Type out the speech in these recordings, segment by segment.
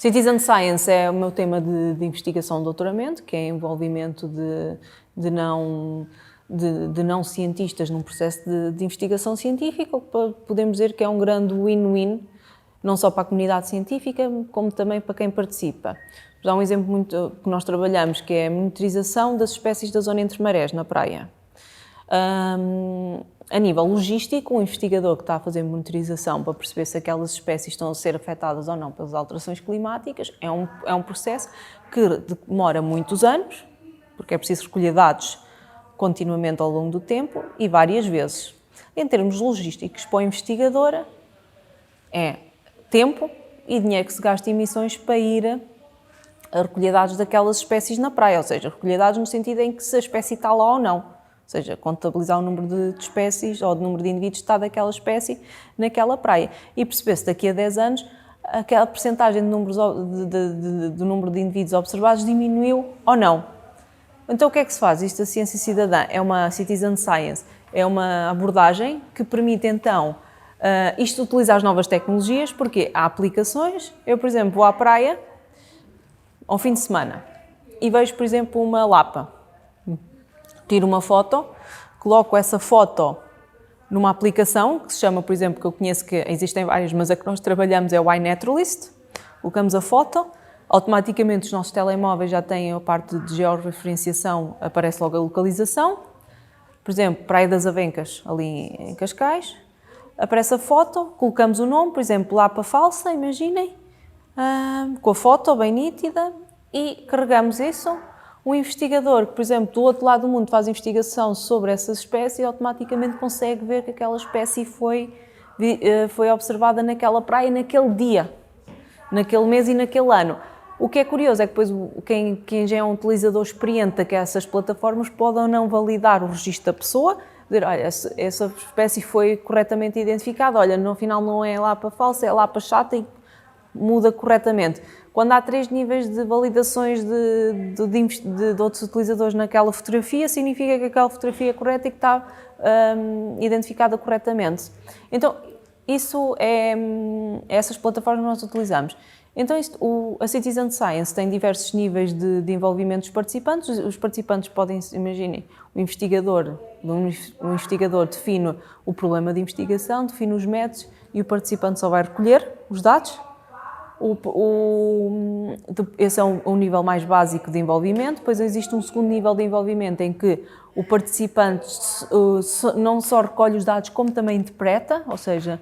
Citizen Science é o meu tema de investigação de doutoramento, que é envolvimento de não cientistas num processo de investigação científica, o que podemos dizer que é um grande win-win, não só para a comunidade científica, como também para quem participa. Vou dar um exemplo muito que nós trabalhamos, que é a monitorização das espécies da zona entre marés, na praia. A nível logístico, o investigador que está a fazer monitorização para perceber se aquelas espécies estão a ser afetadas ou não pelas alterações climáticas é um processo que demora muitos anos, porque é preciso recolher dados continuamente ao longo do tempo e várias vezes. Em termos logísticos, para o investigador, é tempo e dinheiro que se gasta em emissões para ir a recolher dados daquelas espécies na praia, ou seja, recolher dados no sentido em que se a espécie está lá ou não, ou seja, contabilizar o número de espécies ou o número de indivíduos que está daquela espécie naquela praia e perceber se daqui a 10 anos aquela percentagem do número de indivíduos observados diminuiu ou não. Então o que é que se faz? Isto, a ciência cidadã, é uma citizen science, é uma abordagem que permite então isto utilizar as novas tecnologias, porque há aplicações. Eu, por exemplo, vou à praia ao fim de semana e vejo, por exemplo, uma lapa. Tiro uma foto, coloco essa foto numa aplicação que se chama, por exemplo, que eu conheço que existem várias, mas a que nós trabalhamos é o iNaturalist. Colocamos a foto, automaticamente os nossos telemóveis já têm a parte de georreferenciação, aparece logo a localização. Por exemplo, Praia das Avencas, ali em Cascais. Aparece a foto, colocamos o nome, por exemplo, Lapa Falsa, imaginem, com a foto bem nítida e carregamos isso. Um investigador que, por exemplo, do outro lado do mundo faz investigação sobre essas espécies, automaticamente consegue ver que aquela espécie foi observada naquela praia, naquele dia, naquele mês e naquele ano. O que é curioso é que depois quem já é um utilizador experiente dessas plataformas pode ou não validar o registro da pessoa, dizer, olha, essa espécie foi corretamente identificada, olha, no final não é lapa falsa, é lapa chata e muda corretamente. Quando há 3 níveis de validações de outros utilizadores naquela fotografia, significa que aquela fotografia é correta e que está identificada corretamente. Então, isso essas plataformas nós utilizamos. Então, a Citizen Science tem diversos níveis de envolvimento dos participantes. Os participantes podem, imaginem, o investigador define o problema de investigação, define os métodos e o participante só vai recolher os dados. Esse é o nível mais básico de envolvimento. Depois existe um segundo nível de envolvimento em que o participante não só recolhe os dados como também interpreta, ou seja,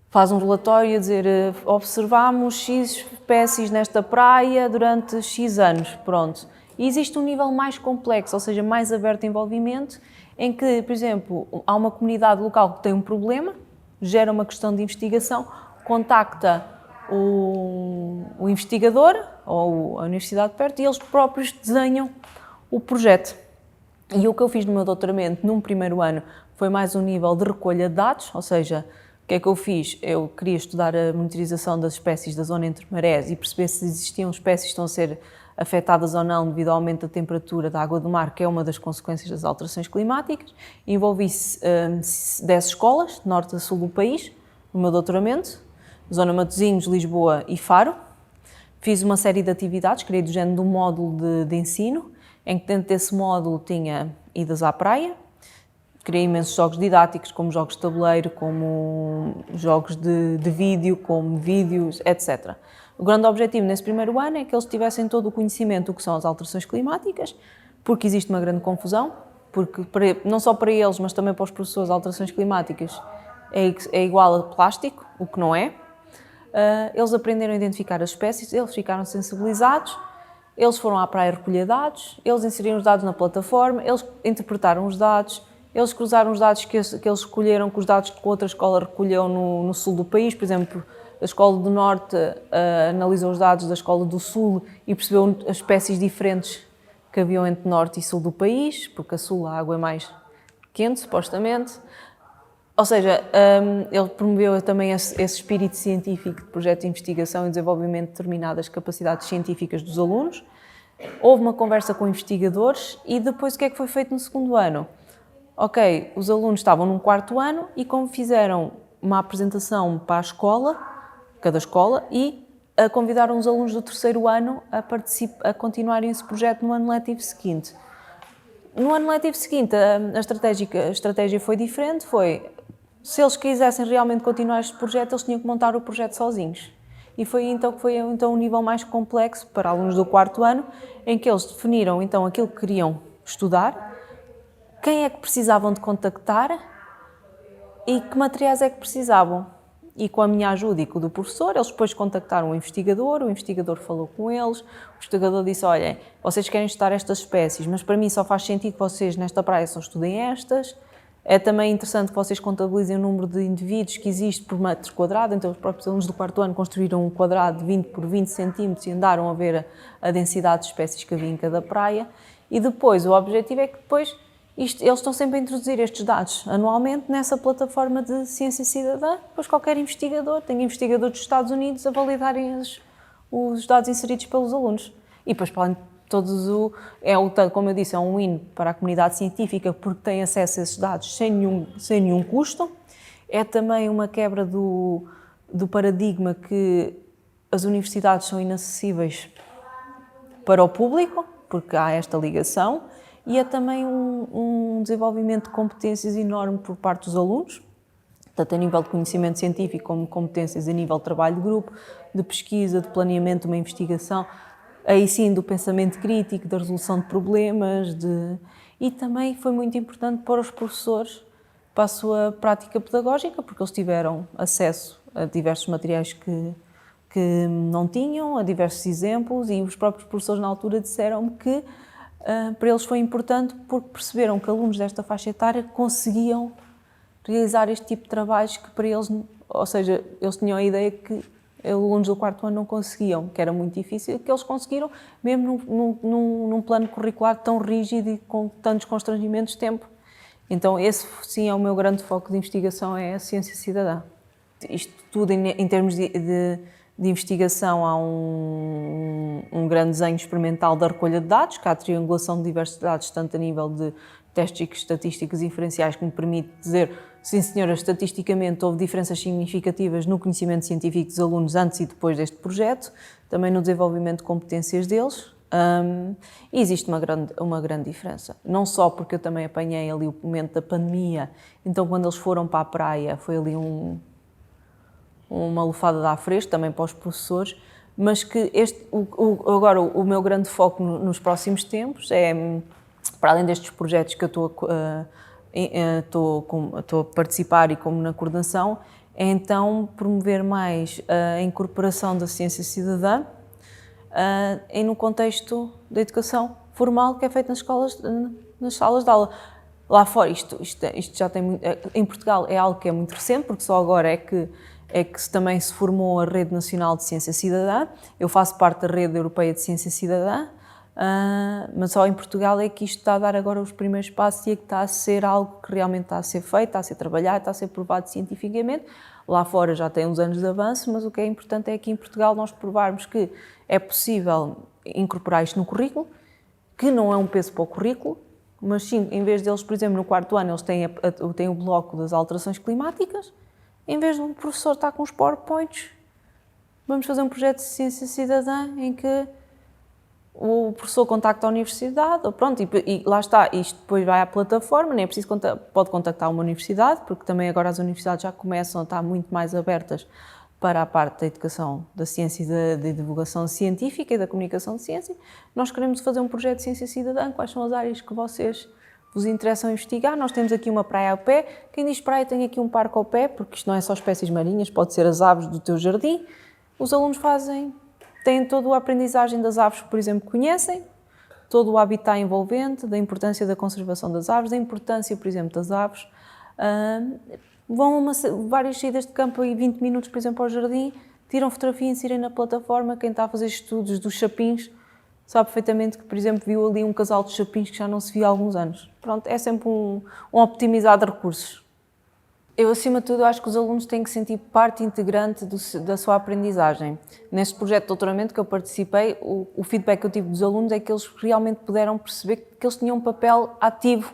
faz um relatório a dizer observámos X espécies nesta praia durante X anos, pronto. E existe um nível mais complexo, ou seja, mais aberto de envolvimento, em que, por exemplo, há uma comunidade local que tem um problema, gera uma questão de investigação, contacta o investigador ou a universidade de perto e eles próprios desenham o projeto. E o que eu fiz no meu doutoramento, num primeiro ano, foi mais um nível de recolha de dados, ou seja, o que é que eu fiz? Eu queria estudar a monitorização das espécies da zona entre marés e perceber se existiam espécies que estão a ser afetadas ou não devido ao aumento da temperatura da água do mar, que é uma das consequências das alterações climáticas. Envolvi 10 escolas, de norte a sul do país, no meu doutoramento, Zona Matosinhos, Lisboa e Faro. Fiz uma série de atividades, criei do género de um módulo de ensino, em que dentro desse módulo tinha idas à praia, criei imensos jogos didáticos, como jogos de tabuleiro, como jogos de vídeo, como vídeos, etc. O grande objetivo nesse primeiro ano é que eles tivessem todo o conhecimento do que são as alterações climáticas, porque existe uma grande confusão, porque não só para eles, mas também para os professores, alterações climáticas é igual a plástico, o que não é. Eles aprenderam a identificar as espécies, eles ficaram sensibilizados, eles foram à praia recolher dados, eles inseriram os dados na plataforma, eles interpretaram os dados, eles cruzaram os dados que eles recolheram com os dados que outra escola recolheu no sul do país. Por exemplo, a Escola do Norte analisou os dados da Escola do Sul e percebeu as espécies diferentes que haviam entre Norte e Sul do país, porque a Sul a água é mais quente, supostamente. Ou seja, ele promoveu também esse espírito científico de projeto de investigação e desenvolvimento de determinadas capacidades científicas dos alunos. Houve uma conversa com investigadores e depois o que é que foi feito no segundo ano? Ok, os alunos estavam num quarto ano e como fizeram uma apresentação para a escola, cada escola, e a convidar uns alunos do terceiro ano a continuarem esse projeto no ano letivo seguinte. No ano letivo seguinte, a estratégia foi diferente, se eles quisessem realmente continuar este projeto, eles tinham que montar o projeto sozinhos. E foi então um nível mais complexo para alunos do quarto ano, em que eles definiram então aquilo que queriam estudar, quem é que precisavam de contactar e que materiais é que precisavam. E com a minha ajuda e com o do professor, eles depois contactaram o investigador falou com eles, o investigador disse, olha, vocês querem estudar estas espécies, mas para mim só faz sentido que vocês nesta praia só estudem estas. É também interessante que vocês contabilizem o número de indivíduos que existe por metro quadrado, então os próprios alunos do quarto ano construíram um quadrado de 20 por 20 centímetros e andaram a ver a densidade de espécies que havia em cada praia. E depois, o objetivo é que depois eles estão sempre a introduzir estes dados anualmente nessa plataforma de ciência cidadã, depois qualquer investigador, tem investigadores dos Estados Unidos a validarem os dados inseridos pelos alunos. E depois, para além de todos como eu disse, é um win para a comunidade científica porque tem acesso a esses dados sem nenhum custo. É também uma quebra do paradigma que as universidades são inacessíveis para o público, porque há esta ligação, e é também um desenvolvimento de competências enorme por parte dos alunos, tanto a nível de conhecimento científico como competências a nível de trabalho de grupo, de pesquisa, de planeamento de uma investigação, aí sim do pensamento crítico, da resolução de problemas, e também foi muito importante para os professores, para a sua prática pedagógica, porque eles tiveram acesso a diversos materiais que não tinham, a diversos exemplos, e os próprios professores na altura disseram-me que para eles foi importante porque perceberam que alunos desta faixa etária conseguiam realizar este tipo de trabalhos que para eles, ou seja, eles tinham a ideia que alunos do quarto ano não conseguiam, que era muito difícil, que eles conseguiram mesmo num plano curricular tão rígido e com tantos constrangimentos de tempo. Então esse sim é o meu grande foco de investigação, é a ciência cidadã. Isto tudo em termos de investigação, há um grande desenho experimental da recolha de dados, que há a triangulação de diversos dados, tanto a nível de testes estatísticos inferenciais, que me permite dizer, sim senhora, estatisticamente houve diferenças significativas no conhecimento científico dos alunos antes e depois deste projeto, também no desenvolvimento de competências deles, e existe uma grande diferença. Não só porque eu também apanhei ali o momento da pandemia, então quando eles foram para a praia foi ali uma lufada de ar fresco também para os professores, mas que agora o meu grande foco nos próximos tempos é, para além destes projetos que eu estou a participar e como na coordenação, é então promover mais a incorporação da ciência cidadã no contexto da educação formal que é feita nas salas de aula. Lá fora, isto já tem em Portugal é algo que é muito recente, porque só agora é que também se formou a Rede Nacional de Ciência Cidadã. Eu faço parte da Rede Europeia de Ciência Cidadã, mas só em Portugal é que isto está a dar agora os primeiros passos e é que está a ser algo que realmente está a ser feito, está a ser trabalhado, está a ser provado cientificamente. Lá fora já tem uns anos de avanço, mas o que é importante é que em Portugal nós provarmos que é possível incorporar isto no currículo, que não é um peso para o currículo, mas sim, em vez deles, por exemplo, no quarto ano, eles têm o bloco das alterações climáticas, em vez de um professor estar com os PowerPoints, vamos fazer um projeto de ciência cidadã em que o professor contacta a universidade, pronto, e lá está, isto depois vai à plataforma, nem é preciso pode contactar uma universidade, porque também agora as universidades já começam a estar muito mais abertas para a parte da educação da ciência e da divulgação científica e da comunicação de ciência. Nós queremos fazer um projeto de ciência cidadã, quais são as áreas que vocês vos interessam investigar. Nós temos aqui uma praia ao pé, quem diz praia tem aqui um parque ao pé, porque isto não é só espécies marinhas, pode ser as aves do teu jardim. Os alunos têm toda a aprendizagem das aves que, por exemplo, conhecem, todo o habitat envolvente, da importância da conservação das aves, da importância, por exemplo, das aves. Vão a várias saídas de campo e 20 minutos, por exemplo, ao jardim, tiram fotografia e inserem na plataforma. Quem está a fazer estudos dos chapins sabe perfeitamente que, por exemplo, viu ali um casal de chapins que já não se via há alguns anos. Pronto, é sempre um optimizar de recursos. Eu, acima de tudo, acho que os alunos têm que sentir parte integrante da sua aprendizagem. Neste projeto de doutoramento que eu participei, o feedback que eu tive dos alunos é que eles realmente puderam perceber que eles tinham um papel ativo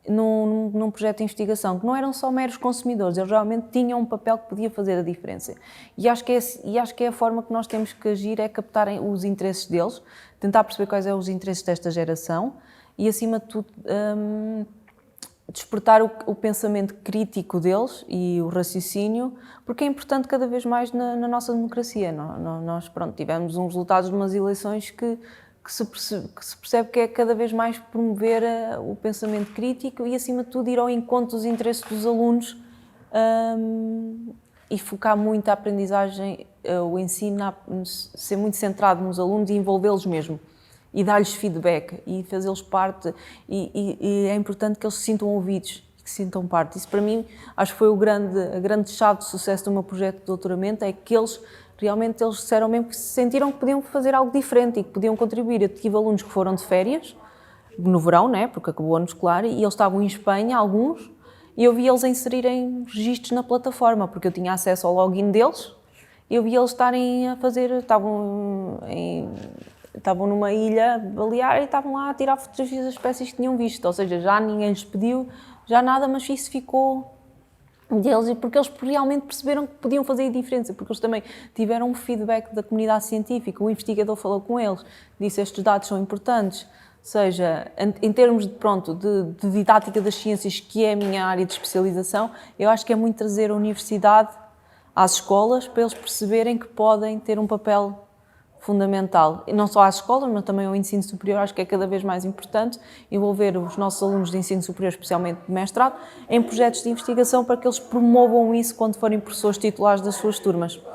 num projeto de investigação, que não eram só meros consumidores, eles realmente tinham um papel que podia fazer a diferença. E acho que é a forma que nós temos que agir, é captar os interesses deles, tentar perceber quais são os interesses desta geração e, acima de tudo, despertar o pensamento crítico deles e o raciocínio, porque é importante cada vez mais na nossa democracia. Nós, pronto, tivemos uns resultados de umas eleições que se percebe que é cada vez mais promover o pensamento crítico e, acima de tudo, ir ao encontro dos interesses dos alunos e focar muito a aprendizagem, o ensino, ser muito centrado nos alunos e envolvê-los mesmo. E dar-lhes feedback e fazê-los parte, e é importante que eles se sintam ouvidos, que se sintam parte. Isso, para mim, acho que foi a grande chave de sucesso do meu projeto de doutoramento, é que eles disseram mesmo que se sentiram que podiam fazer algo diferente e que podiam contribuir. Eu tive alunos que foram de férias, no verão, né, porque acabou o ano escolar, e eles estavam em Espanha, alguns, e eu vi eles inserirem registros na plataforma, porque eu tinha acesso ao login deles, e eu vi eles estarem a fazer, estavam numa ilha balear e estavam lá a tirar fotografias das espécies que tinham visto, ou seja, já ninguém lhes pediu, já nada, mas isso ficou deles, e porque eles realmente perceberam que podiam fazer a diferença, porque eles também tiveram um feedback da comunidade científica, o investigador falou com eles, disse estes dados são importantes, ou seja, em termos de didática das ciências, que é a minha área de especialização, eu acho que é muito trazer a universidade às escolas para eles perceberem que podem ter um papel fundamental, e não só às escolas, mas também ao ensino superior. Acho que é cada vez mais importante envolver os nossos alunos de ensino superior, especialmente de mestrado, em projetos de investigação para que eles promovam isso quando forem professores titulares das suas turmas.